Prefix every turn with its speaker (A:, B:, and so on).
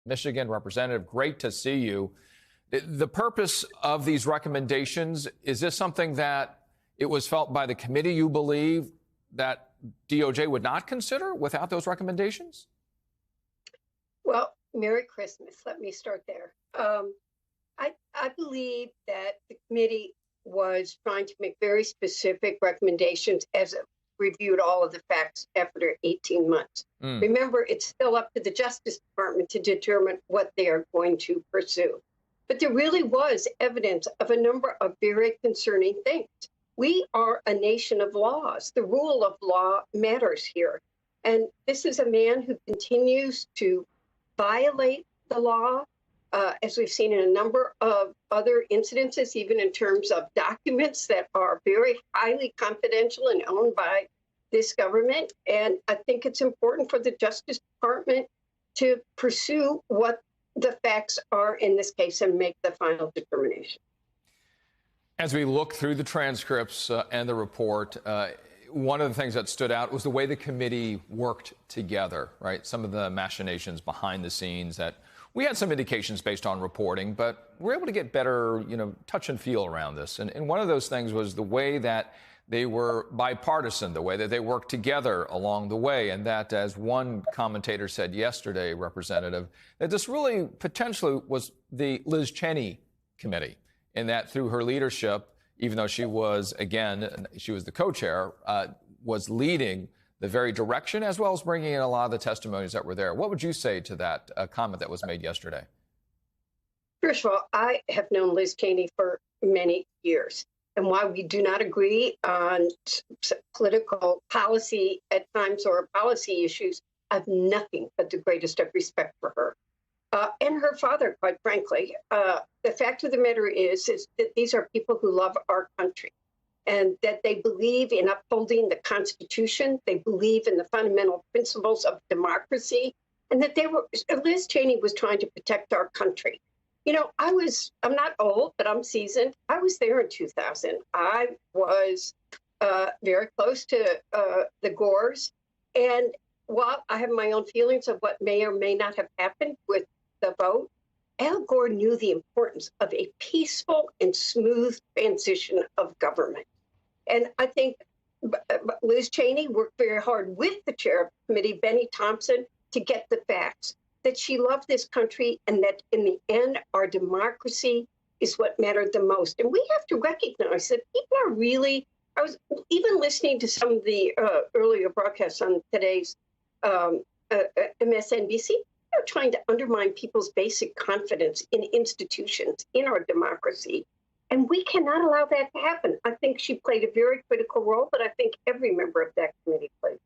A: Michigan Representative, great to see you. The purpose of these recommendations, is this something that it was felt by the committee you believe that DOJ would not consider without those recommendations?
B: Well, Merry Christmas. Let me start there. I believe that the committee was trying to make very specific recommendations as it reviewed all of the facts after 18 months. Remember, it's still up to the Justice Department to determine what they are going to pursue. But there really was evidence of a number of very concerning things. We are a nation of laws. The rule of law matters here. And this is a man who continues to violate the law, as we've seen in a number of other incidences, even in terms of documents that are very highly confidential and owned by this government. And I think it's important for the Justice Department to pursue what the facts are in this case and make the final determination.
A: As we look through the transcripts and the report, one of the things that stood out was the way the committee worked together, right? Some of the machinations behind the scenes that we had some indications based on reporting, but we're able to get better, touch and feel around this. And one of those things was the way that they were bipartisan, the way that they worked together along the way. And that, as one commentator said yesterday, Representative, that this really potentially was the Liz Cheney committee, in that through her leadership, even though she was the co-chair, was leading the very direction, as well as bringing in a lot of the testimonies that were there. What would you say to that comment that was made yesterday?
B: First of all, I have known Liz Cheney for many years. And while we do not agree on political policy at times or policy issues, I have nothing but the greatest of respect for her. And her father, quite frankly. The fact of the matter is that these are people who love our country and that they believe in upholding the Constitution. They believe in the fundamental principles of democracy, and that Liz Cheney was trying to protect our country. I'm not old, but I'm seasoned. I was there in 2000. I was very close to the Gores. And while I have my own feelings of what may or may not have happened with the vote, Al Gore knew the importance of a peaceful and smooth transition of government. And I think Liz Cheney worked very hard with the chair of the committee, Benny Thompson, to get the facts, that she loved this country and that in the end, our democracy is what mattered the most. And we have to recognize that people are really, I was even listening to some of the earlier broadcasts on today's MSNBC, they're trying to undermine people's basic confidence in institutions, in our democracy. And we cannot allow that to happen. I think she played a very critical role, but I think every member of that committee played.